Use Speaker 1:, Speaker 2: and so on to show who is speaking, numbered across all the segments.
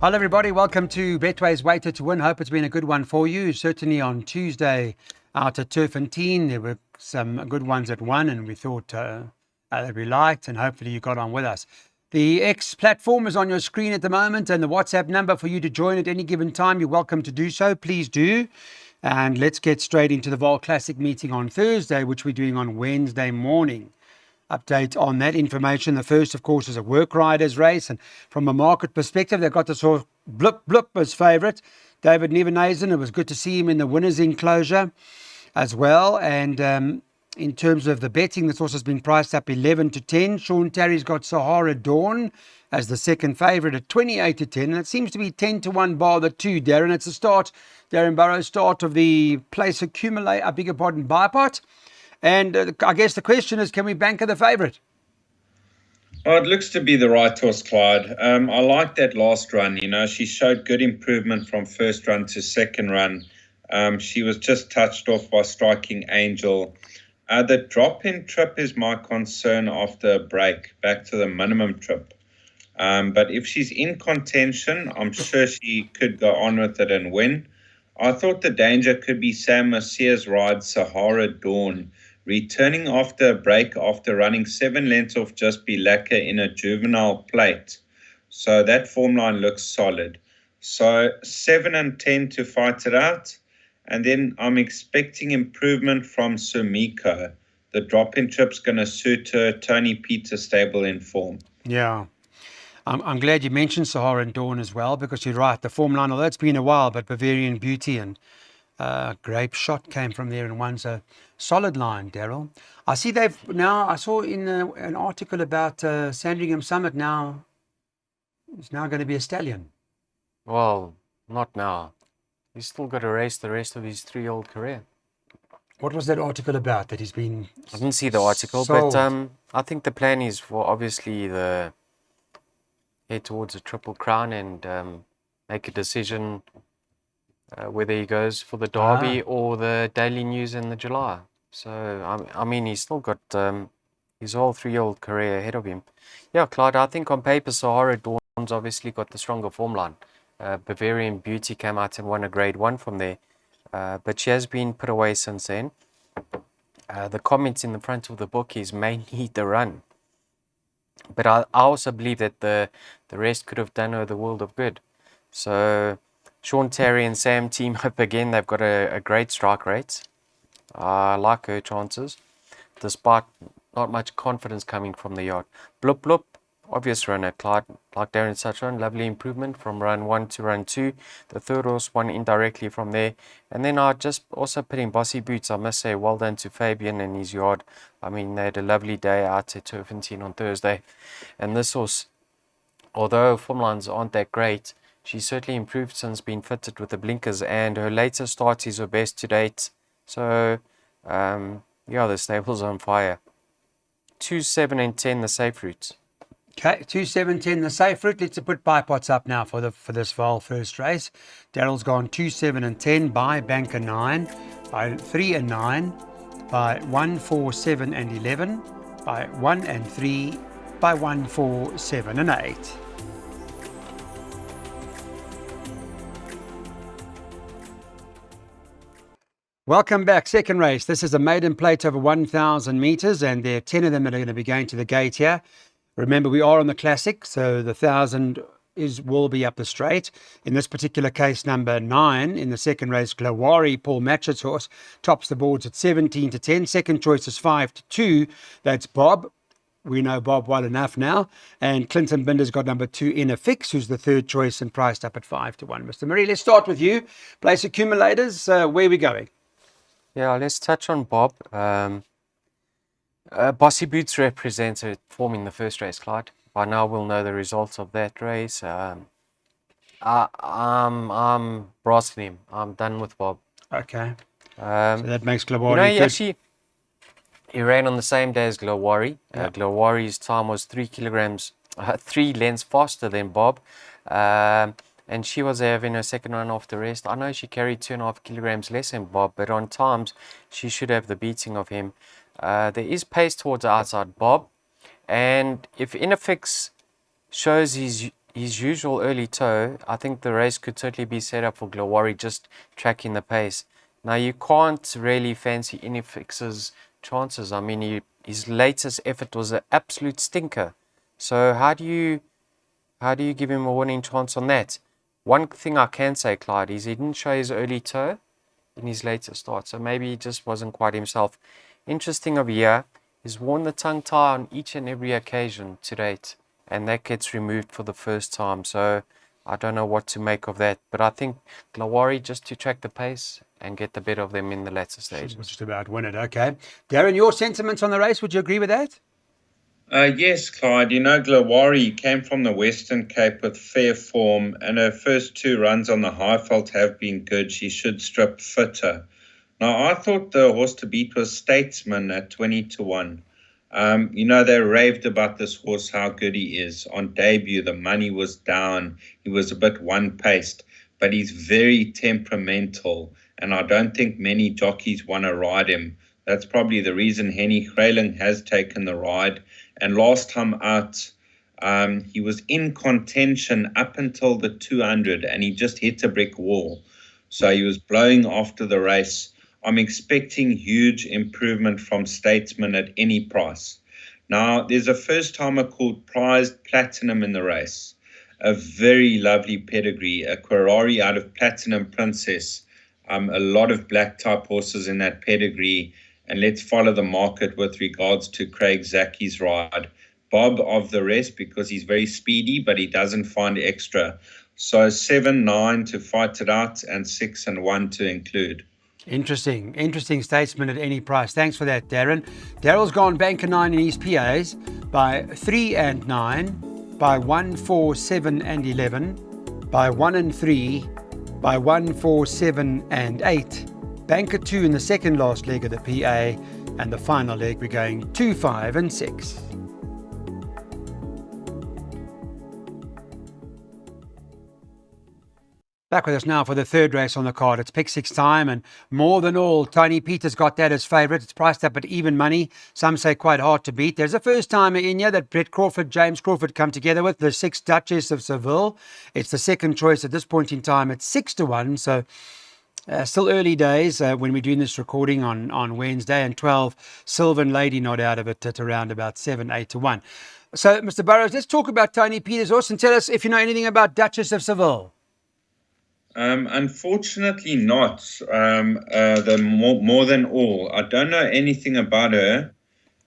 Speaker 1: Hello, everybody. Welcome to Betway's Weighted to Win. Hope it's been a good one for you. Certainly on Tuesday out at Turfentine, there were some good ones at one, and we thought that we liked, and hopefully you got on with us. The X platform is on your screen at the moment, and the WhatsApp number for you to join at any given time. You're welcome to do so. Please do. And let's get straight into the Vaal Classic meeting on Thursday, which we're doing on Wednesday morning. Update on that information. The first, of course, is a work riders race. And from a market perspective, they've got the sort of blip as favourite. David Nevenhuizen, it was good to see him in the winner's enclosure as well. And in terms of the betting, this horse has been priced up 11 to 10. Sean Terry's got Sahara Dawn as the second favourite at 28 to 10. And it seems to be 10 to 1 bar the two, Darren. It's the start, Darren Burrows' start of the place accumulate, bipot. And I guess the question is, can we banker the favourite?
Speaker 2: Oh, it looks to be the right horse, Clyde. I like that last run. You know, she showed good improvement from first run to second run. She was just touched off by Striking Angel. The drop-in trip is my concern after a break, back to the minimum trip. But if she's in contention, I'm sure she could go on with it and win. I thought the danger could be Sam Mercier's ride, Sahara Dawn, returning after a break after running 7 lengths off Just Be Lacquer in a juvenile plate. So that form line looks solid. So 7 and 10 to fight it out. And then I'm expecting improvement from Sumiko. The drop-in trip's going to suit her. Tony Peter stable in form.
Speaker 1: Yeah. I'm glad you mentioned Sahara and Dawn as well, because you're right. The form line, although it's been a while, but Bavarian Beauty and Grape Shot came from there and one's a solid line, Daryl. I see I saw in an article about Sandringham Summit now, it's now going to be a stallion.
Speaker 3: Well, not now. He's still got to race the rest of his 3-year-old career.
Speaker 1: What was that article about that he's been
Speaker 3: I didn't see the article,
Speaker 1: sold?
Speaker 3: but I think the plan is for obviously the head towards a Triple Crown and make a decision whether he goes for the Derby or the Daily News in the July. So, I mean, he's still got his whole 3-year-old career ahead of him. Yeah, Clyde, I think on paper, Sahara Dawn's obviously got the stronger form line. Bavarian Beauty came out and won a grade 1 from there, but she has been put away since then. The comments in the front of the book is may need the run. But I also believe that the rest could have done her the world of good. So Sean Terry and Sam team up again. They've got a great strike rate. I like her chances, despite not much confidence coming from the yard. Bloop, obvious runner, Clyde, like Darren touched on, lovely improvement from run 1 to run 2. The third horse won indirectly from there. And then I just also put in Bossy Boots. I must say, well done to Fabian and his yard. I mean, they had a lovely day out at Turfentine on Thursday. And this horse, although form lines aren't that great, she's certainly improved since being fitted with the blinkers, and her latest start is her best to date. So, yeah, the stable's on fire. 2, 7, and 10, the safe routes.
Speaker 1: Okay, 2, 7, 10, the safe route. Let's put bipots up now for this Vaal first race. Daryl's gone 2, 7, and 10 by banker 9, by 3 and 9, by 1, 4, 7, and 11, by 1 and 3, by 1, 4, 7, and 8. Welcome back. Second race. This is a maiden plate over 1,000 metres, and there are 10 of them that are going to be going to the gate here. Remember, we are on the classic, so the 1,000 will be up the straight. In this particular case, number 9 in the second race, Glowari, Paul Matchett's horse, tops the boards at 17 to 10. Second choice is 5 to 2. That's Bob. We know Bob well enough now. And Clinton Binder's got number 2 in a fix, who's the third choice and priced up at 5 to 1. Mr. Murray, let's start with you. Place accumulators, where are we going?
Speaker 3: Yeah, let's touch on Bob. Bossy Boots represented form in the first race, Clyde. By now we'll know the results of that race. I'm brasking him. I'm done with Bob.
Speaker 1: Okay. So that makes Glowari
Speaker 3: you know,
Speaker 1: good.
Speaker 3: He ran on the same day as Glowari. Glowari's time was 3 lengths faster than Bob. And she was having her second run off the rest. I know she carried 2.5 kilograms less than Bob, but on times she should have the beating of him. There is pace towards the outside Bob, and if Inafix shows his usual early toe, I think the race could totally be set up for Glawari just tracking the pace. Now, you can't really fancy Inifix's chances. I mean, his latest effort was an absolute stinker. So how do you give him a winning chance on that? One thing I can say, Clyde, is he didn't show his early toe in his latest start, so maybe he just wasn't quite himself. Interesting over here, he's worn the tongue tie on each and every occasion to date, and that gets removed for the first time, so I don't know what to make of that. But I think Glawari just to track the pace and get the better of them in the latter stages.
Speaker 1: Just about win it. Okay. Darren, your sentiments on the race, would you agree with that?
Speaker 2: Yes, Clyde. Glawari came from the Western Cape with fair form, and her first 2 runs on the Highveld have been good. She should strip fitter. Now, I thought the horse to beat was Statesman at 20-1. They raved about this horse, how good he is. On debut, the money was down. He was a bit one-paced, but he's very temperamental, and I don't think many jockeys want to ride him. That's probably the reason Henny Grayling has taken the ride. And last time out, he was in contention up until the 200, and he just hit a brick wall. So he was blowing after the race. I'm expecting huge improvement from Statesman at any price. Now, there's a first-timer called Prized Platinum in the race. A very lovely pedigree, a Querari out of Platinum Princess. A lot of black-type horses in that pedigree. And let's follow the market with regards to Craig Zaki's ride. Bob of the rest because he's very speedy, but he doesn't find extra. So 7, 9 to fight it out, and 6 and 1 to include.
Speaker 1: Interesting Statesman at any price. Thanks for that, Darren. Darryl's gone banker 9 in his PAs by 3 and 9, by 1, 4, 7 and 11, by 1 and 3, by 1, 4, 7 and 8. Banker 2 in the second last leg of the PA, and the final leg we're going 2, 5 and 6. Back with us now for the third race on the card. It's pick 6 time, and more than all, Tony Peters got that as favourite. It's priced up at even money. Some say quite hard to beat. There's a first timer in here that James Crawford come together with, the 6 Duchess of Seville. It's the second choice at this point in time. It's 6-1, so still early days when we're doing this recording on Wednesday, and 12 Sylvan Lady not out of it at around about 7-8-1. So, Mr. Burrows, let's talk about Tony Peters' horse and tell us if you know anything about Duchess of Seville.
Speaker 2: Unfortunately not. The more than all. I don't know anything about her,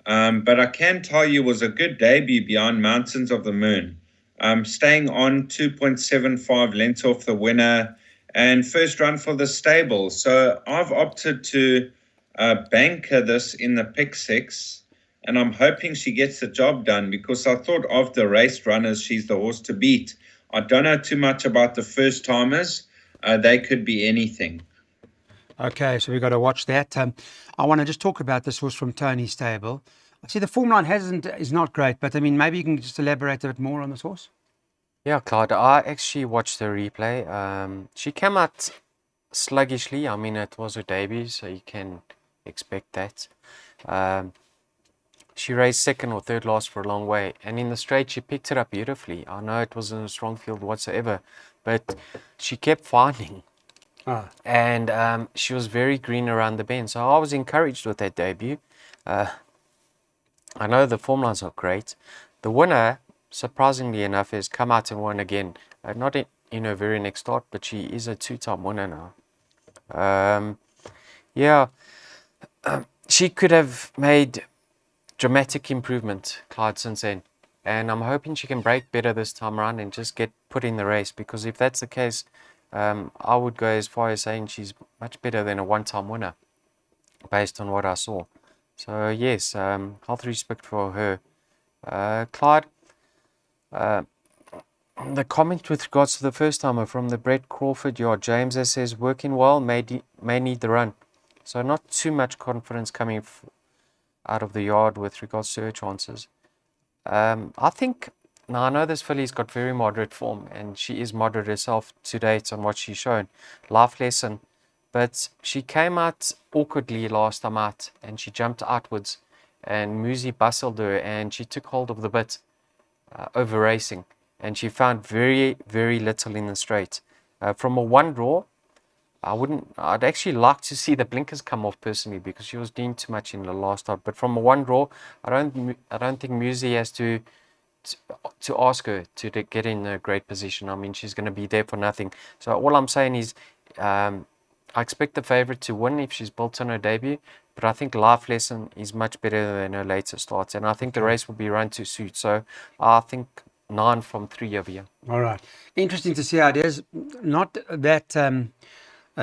Speaker 2: but I can tell you it was a good debut beyond Mountains of the Moon. Staying on 2.75 lengths off the winner, and first run for the stable. So I've opted to banker this in the pick 6, and I'm hoping she gets the job done because I thought of the race runners, she's the horse to beat. I don't know too much about the first timers. They could be anything.
Speaker 1: Okay, so we've got to watch that. I want to just talk about this horse from Tony's stable. I see the form line is not great, but I mean, maybe you can just elaborate a bit more on this horse.
Speaker 3: Yeah, Clyde, I actually watched the replay. She came out sluggishly. I mean, it was her debut, so you can expect that. She raced second or third last for a long way, and in the straight, she picked it up beautifully. I know it wasn't a strong field whatsoever, but she kept finding. And she was very green around the bend, so I was encouraged with that debut. I know the form lines are great. The winner, surprisingly enough, has come out and won again. Not in her very next start, but she is a 2-time winner now. She could have made dramatic improvement, Clyde, since then. And I'm hoping she can break better this time around and just get put in the race, because if that's the case, I would go as far as saying she's much better than a one-time winner based on what I saw. So yes, health respect for her. Clyde, the comment with regards to the first timer from the Brett Crawford yard, James, that says working well, may need the run. So not too much confidence coming out of the yard with regards to her chances. I think, now I know this filly's got very moderate form, and she is moderate herself to date on what she's shown. Life lesson. But she came out awkwardly last time out, and she jumped outwards, and Muzi bustled her, and she took hold of the bit over racing. and she found very, very little in the straight. From a one draw, I'd actually like to see the blinkers come off personally, because she was doing too much in the last start. But from a one draw, I don't think Musi has to ask her to get in a great position. I mean, she's going to be there for nothing. So all I'm saying is, I expect the favorite to win if she's built on her debut, but I think Life Lesson is much better than her later starts, and I think the race will be run to suit. So I think 9 from 3 over here.
Speaker 1: All right. Interesting to see how it is. Not that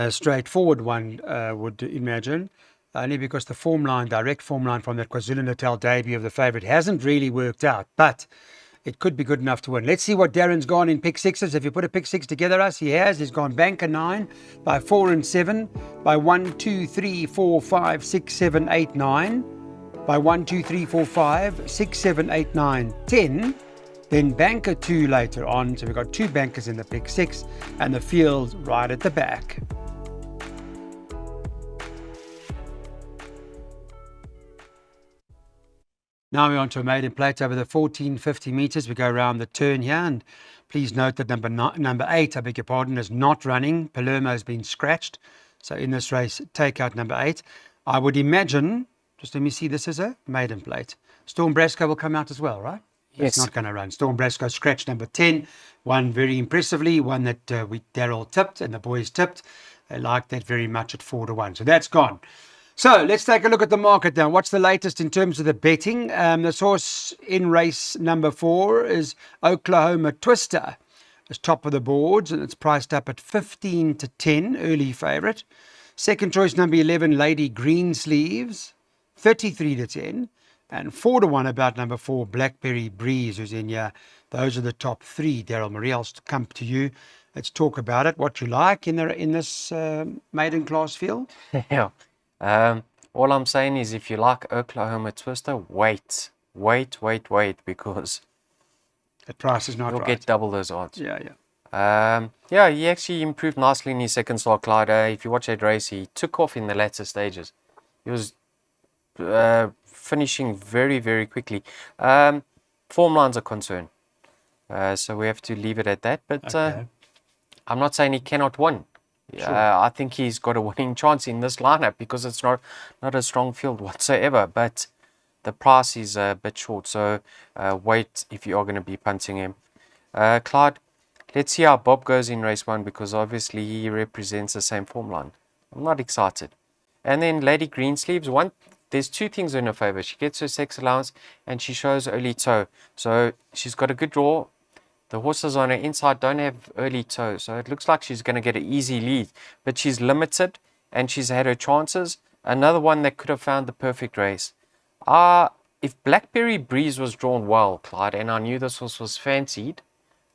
Speaker 1: straightforward one, would imagine, only because the direct form line from that KwaZulu-Natal debut of the favourite hasn't really worked out, but it could be good enough to win. Let's see what Darren's gone in pick sixes. If you put a pick six together, us, he has. He's gone banker 9 by 4 and 7, by 1, 2, 3, 4, 5, 6, 7, 8, 9, by 1, 2, 3, 4, 5, 6, 7, 8, 9, 10. Then banker 2 later on. So we've got 2 bankers in the pick six and the field right at the back. Now we're on to a maiden plate over the 1450 meters. We go around the turn here, and please note that number 8, I beg your pardon, is not running. Palermo has been scratched. So in this race, take out number 8. I would imagine, just let me see, this is a maiden plate. Storm Brasco will come out as well, right?
Speaker 3: Yes.
Speaker 1: It's not going to run. Storm Brasco scratched number 10, won very impressively, one that Daryl tipped and the boys tipped. They liked that very much at 4-1. So that's gone. So let's take a look at the market now. What's the latest in terms of the betting? This horse in race number 4 is Oklahoma Twister. It's top of the boards, and it's priced up at 15-10, early favourite. Second choice, number 11, Lady Greensleeves, 33-10. And 4-1 about number 4, Blackberry Breeze, who's in here. Those are the top 3. Daryl Marie, I'll come to you. Let's talk about it. What you like in this maiden class field?
Speaker 3: Yeah. All I'm saying is, if you like Oklahoma Twister, wait, because
Speaker 1: the price is not
Speaker 3: you'll
Speaker 1: right.
Speaker 3: get double those odds.
Speaker 1: Yeah.
Speaker 3: Yeah, he actually improved nicely in his second start, Clyde. If you watch that race, he took off in the latter stages. He was finishing very, very quickly. Form lines are concerned, so we have to leave it at that. But
Speaker 1: Okay.
Speaker 3: I'm not saying he cannot win.
Speaker 1: Sure.
Speaker 3: I think he's got a winning chance in this lineup, because it's not a strong field whatsoever. But the price is a bit short, so wait if you are going to be punting him. Clyde, let's see how Bob goes in race 1, because obviously he represents the same form line. I'm not excited. And then Lady Greensleeves, there's 2 things in her favour. She gets her sex allowance and she shows early toe. So she's got a good draw. The horses on her inside don't have early toe, so it looks like she's going to get an easy lead. But she's limited and she's had her chances. Another one that could have found the perfect race. If Blackberry Breeze was drawn well, Clyde, and I knew this horse was fancied,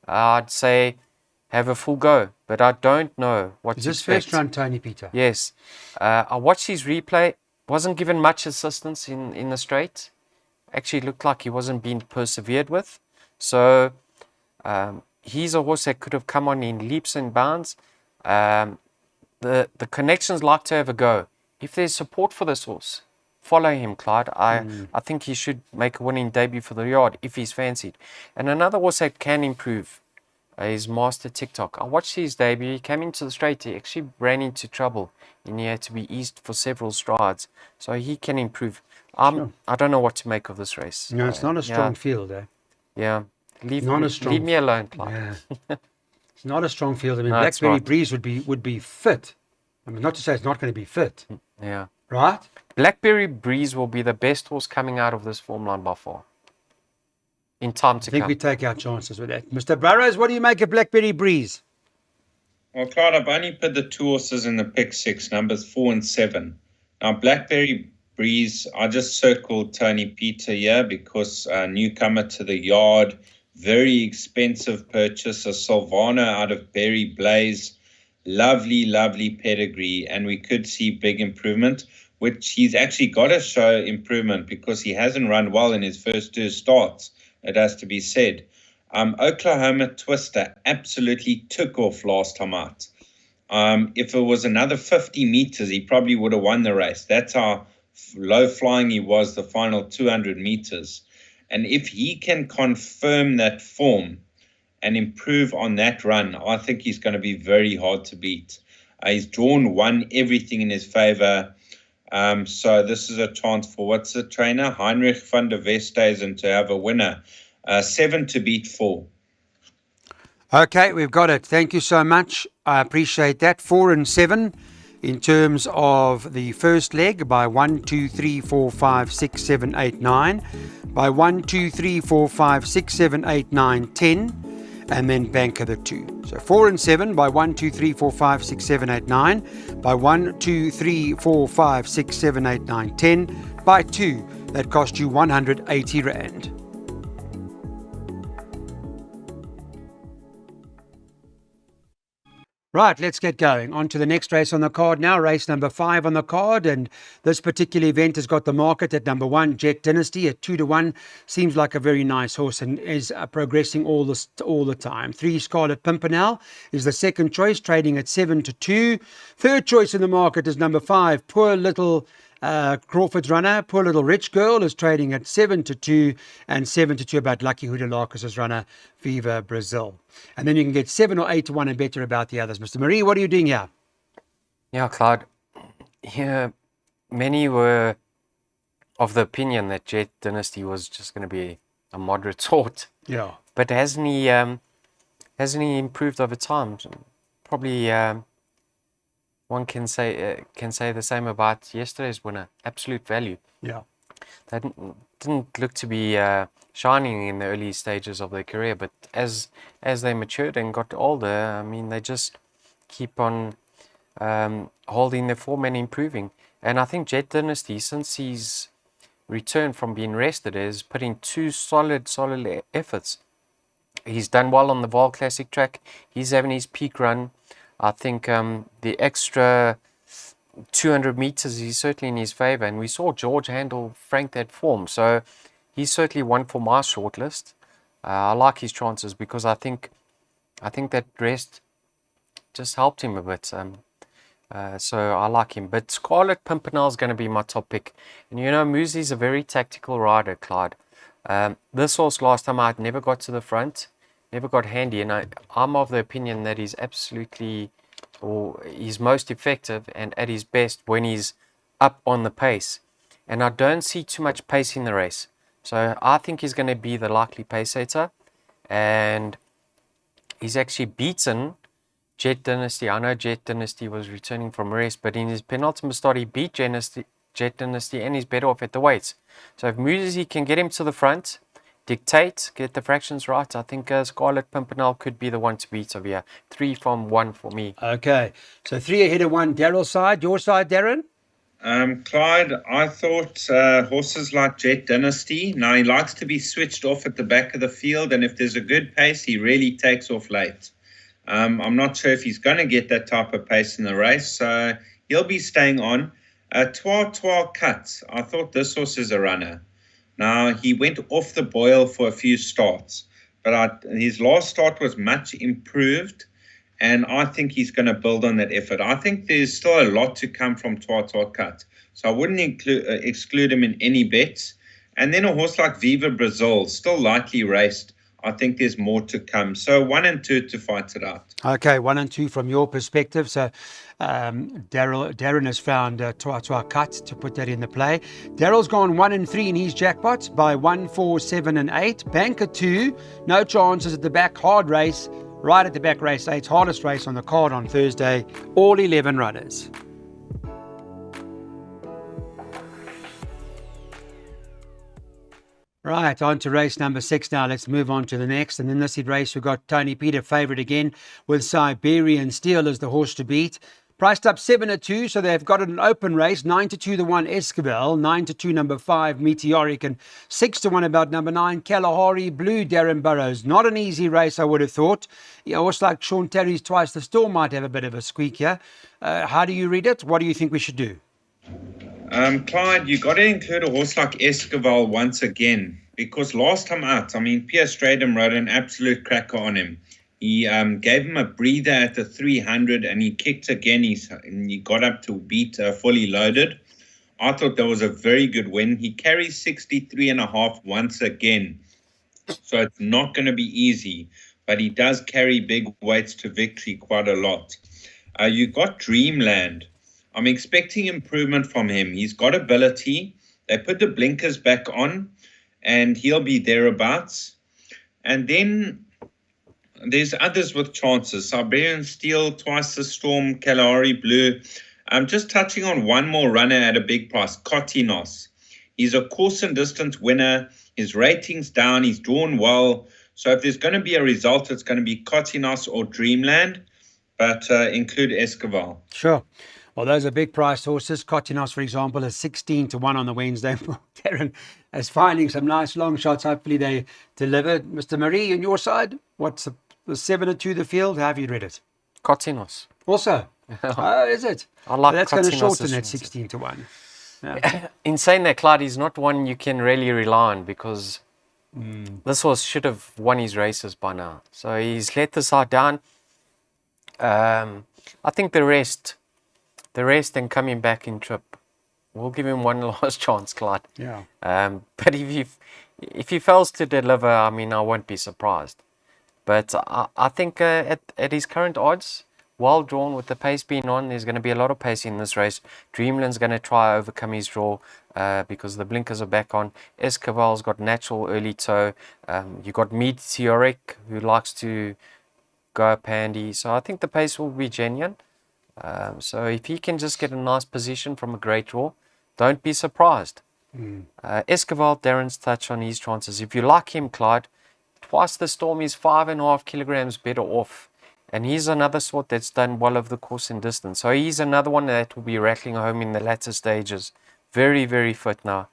Speaker 3: I'd say have a full go. But I don't know what to
Speaker 1: Is this
Speaker 3: expect.
Speaker 1: first run, Tony Peter?
Speaker 3: Yes. I watched his replay. Wasn't given much assistance in the straight. Actually looked like he wasn't being persevered with. So he's a horse that could have come on in leaps and bounds. The connections like to have a go. If there's support for this horse, follow him, Clyde. I think he should make a winning debut for the yard if he's fancied. And another horse that can improve is Master TikTok. I watched his debut. He came into the straight. He actually ran into trouble and he had to be eased for several strides. So he can improve.
Speaker 1: Sure.
Speaker 3: I don't know what to make of this race.
Speaker 1: No, it's not a strong field, eh?
Speaker 3: Yeah. Leave
Speaker 1: Not
Speaker 3: me alone, Clyde.
Speaker 1: Yeah. It's not a strong field. I mean,
Speaker 3: No, it's
Speaker 1: Blackberry
Speaker 3: not.
Speaker 1: Breeze would be fit. I mean, not to say it's not going to be fit,
Speaker 3: Yeah.
Speaker 1: right?
Speaker 3: Blackberry Breeze will be the best horse coming out of this form line by far. In time to
Speaker 1: I think
Speaker 3: come.
Speaker 1: we take our chances with that. Mr. Burrows, what do you make of Blackberry Breeze?
Speaker 2: Well, Clyde, I've only put the 2 horses in the pick 6, numbers 4 and 7. Now, Blackberry Breeze, I just circled Tony Peter here because newcomer to the yard, very expensive purchase, a Silvana out of Berry Blaze, lovely pedigree, and we could see big improvement, which he's actually got to show improvement because he hasn't run well in his first 2 starts, it has to be said. Oklahoma Twister absolutely took off last time out. If it was another 50 meters, he probably would have won the race. That's how low flying he was the final 200 meters. And if he can confirm that form and improve on that run, I think he's going to be very hard to beat. He's drawn won everything in his favor. So this is a chance for what's the trainer? Heinrich van der Westhuizen to have a winner. 7 to beat 4.
Speaker 1: Okay, we've got it. Thank you so much. I appreciate that. 4 and 7 in terms of the first leg by 1, 2, 3, 4, 5, 6, 7, 8, 9. By 1, 2, 3, 4, 5, 6, 7, 8, 9, 10. And then banker the 2. So 4 and 7 by 1, 2, 3, 4, 5, 6, 7, 8, 9. By 1, 2, 3, 4, 5, 6, 7, 8, 9, 10. By 2, that cost you 180 Rand. Right, let's get going. On to the next race on the card now, race number 5 on the card. And this particular event has got the market at number 1, Jet Dynasty, at 2 to 1. Seems like a very nice horse and is progressing all the time. 3, Scarlet Pimpernel is the second choice, trading at 7 to 2. Third choice in the market is number 5, Poor Little Crawford's runner, Poor Little Rich Girl, is trading at 7 to 2, and 7 to 2 about Lucky Houdalakis' runner, Viva Brazil. And then you can get 7 or 8 to 1 and better about the others. Mr. Marie, what are you doing here?
Speaker 3: Yeah, Clyde. Here, many were of the opinion that Jet Dynasty was just going to be a moderate sort.
Speaker 1: Yeah.
Speaker 3: But hasn't he improved over time? Probably one can say the same about yesterday's winner, Absolute Value.
Speaker 1: Yeah.
Speaker 3: They didn't look to be shining in the early stages of their career, but as they matured and got older, I mean, they just keep on holding their form and improving. And I think Jet Dynasty, since he's returned from being rested, is putting 2 solid efforts. He's done well on the Vaal Classic track. He's having his peak run. I think the extra 200 meters is certainly in his favor, and we saw George handle Frank that form, so he's certainly one for my shortlist. I like his chances because I think that rest just helped him a bit. So I like him. But Scarlet Pimpernel is going to be my top pick, and you know, Moosey's a very tactical rider, Clyde. This horse last time out never got to the front, never got handy, and I'm of the opinion that he's absolutely, or he's most effective and at his best when he's up on the pace. And I don't see too much pace in the race. So I think he's going to be the likely pace setter. And he's actually beaten Jet Dynasty. I know Jet Dynasty was returning from rest, but in his penultimate start, he beat Jet Dynasty, and he's better off at the weights. So if Moosey can get him to the front, dictate, get the fractions right, I think Scarlet Pimpernel could be the one to beat over here. 3 from 1 for me.
Speaker 1: Okay, so 3 ahead of 1, Daryl's side. Your side, Darren?
Speaker 2: Clyde, I thought horses like Jet Dynasty, now he likes to be switched off at the back of the field, and if there's a good pace, he really takes off late. I'm not sure if he's going to get that type of pace in the race, so he'll be staying on. Twa Cut, I thought this horse is a runner. Now, he went off the boil for a few starts, but his last start was much improved, and I think he's going to build on that effort. I think there's still a lot to come from Twa Cut, so I wouldn't exclude him in any bets. And then a horse like Viva Brazil, still lightly raced. I think there's more to come. So 1 and 2 to fight it out.
Speaker 1: Okay, 1 and 2 from your perspective. So Darren has found Twa Cut to put that in the play. Daryl's gone 1 and 3 in his jackpots by 1, 4, 7 and 8. Banker 2, no chances at the back. Hard race, right at the back, race 8. Hardest race on the card on Thursday. All 11 runners. Right, on to race number 6 now. Let's move on to the next. And in this race, we've got Tony Peter favourite again with Siberian Steel as the horse to beat. Priced up 7 to 2, so they've got an open race. 9 to 2, the 1 Esquivel. 9 to 2, number 5 Meteoric. And 6 to 1 about number 9 Kalahari Blue, Darren Burrows. Not an easy race, I would have thought. You know, horse like Sean Terry's Twice the Storm might have a bit of a squeak here. How do you read it? What do you think we should do?
Speaker 2: Clyde, you got to include a horse like Esquivel once again, because last time out, I mean, Pierre Stradum rode an absolute cracker on him. He gave him a breather at the 300 and he kicked again. He got up to beat Fully Loaded. I thought that was a very good win. He carries 63.5 once again. So it's not going to be easy. but he does carry big weights to victory quite a lot. You got Dreamland. I'm expecting improvement from him. He's got ability. They put the blinkers back on, and he'll be thereabouts. And then there's others with chances. Siberian Steel, Twice the Storm, Kalahari Blue. I'm just touching on one more runner at a big price, Kotinos. He's a course and distance winner. His rating's down. He's drawn well. So if there's going to be a result, it's going to be Kotinos or Dreamland, but include Esquivel.
Speaker 1: Sure. Well, those are big price horses. Kotinos, for example, is 16-1 on the Wednesday. Darren is finding some nice long shots. Hopefully they deliver. Mr. Marie, on your side, what's the 7-2 the field? How have you read it?
Speaker 3: Kotinos.
Speaker 1: Also. Oh, is it?
Speaker 3: I like
Speaker 1: That's going to
Speaker 3: Kotinos'
Speaker 1: shorten that
Speaker 3: chances.
Speaker 1: 16-1. Yeah.
Speaker 3: In saying that, Clyde, he's not one you can really rely on because this horse should have won his races by now. So he's let the side down. I think the rest and coming back in trip, we'll give him one last chance, Clyde.
Speaker 1: Yeah.
Speaker 3: But if he fails to deliver, I mean, I won't be surprised. But I think at his current odds, well drawn with the pace being on, there's going to be a lot of pace in this race. Dreamland's going to try overcome his draw because the blinkers are back on. Esquivel's got natural early toe. You got Meteoric, who likes to go up handy. So I think the pace will be genuine. So if he can just get a nice position from a great draw, don't be surprised. Esquivel, Darren's touch on his chances. If you like him, Clyde, Twice the Storm is 5.5 kilograms better off. And he's another sort that's done well over the course and distance. So he's another one that will be rattling home in the latter stages. Very, very fit now.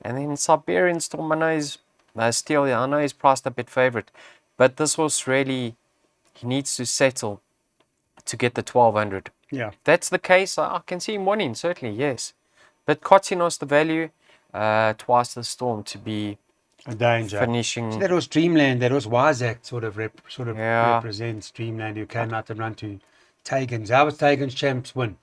Speaker 3: And then Siberian Storm, I know he's priced a bit favorite. But this horse really, he needs to settle to get the 1200.
Speaker 1: Yeah.
Speaker 3: If that's the case, I can see him winning, certainly, yes. But Kotinos, the value, Twice the Storm to be
Speaker 1: A danger.
Speaker 3: finishing.
Speaker 1: So that was Dreamland. That was Wazak represents Dreamland, who came out and run to Tagan's. How was Tagan's champs win?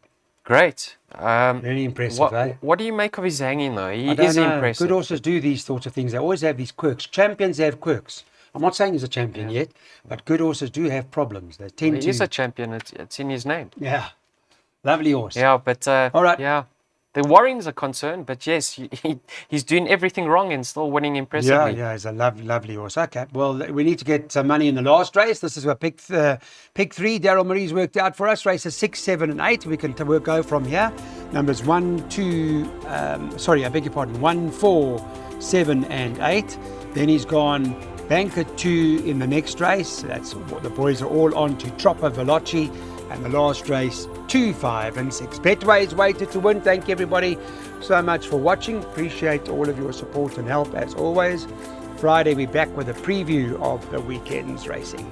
Speaker 3: Great.
Speaker 1: Very impressive, eh?
Speaker 3: What do you make of his hanging, though? He
Speaker 1: I don't
Speaker 3: is
Speaker 1: know.
Speaker 3: impressive.
Speaker 1: Good horses do these sorts of things. They always have these quirks. Champions have quirks. I'm not saying he's a champion yet, but good horses do have problems. They tend
Speaker 3: He is
Speaker 1: to.
Speaker 3: a champion. It's in his name.
Speaker 1: Yeah. Lovely horse.
Speaker 3: Yeah, but
Speaker 1: All right.
Speaker 3: yeah, the worrying's a concern. But yes, he's doing everything wrong and still winning impressively.
Speaker 1: Yeah, he's a lovely horse. Okay, well, we need to get some money in the last race. This is where pick 3, Daryl Marie's worked out for us. Races 6, 7, and 8. We can go from here. Numbers 1, 4, 7, and 8. Then he's gone Banker 2 in the next race. That's what the boys are all on to Tropper Veloci. And the last race, 2, 5, and 6. Betway's weighted to win. Thank you, everybody, so much for watching. Appreciate all of your support and help, as always. Friday, we're back with a preview of the weekend's racing.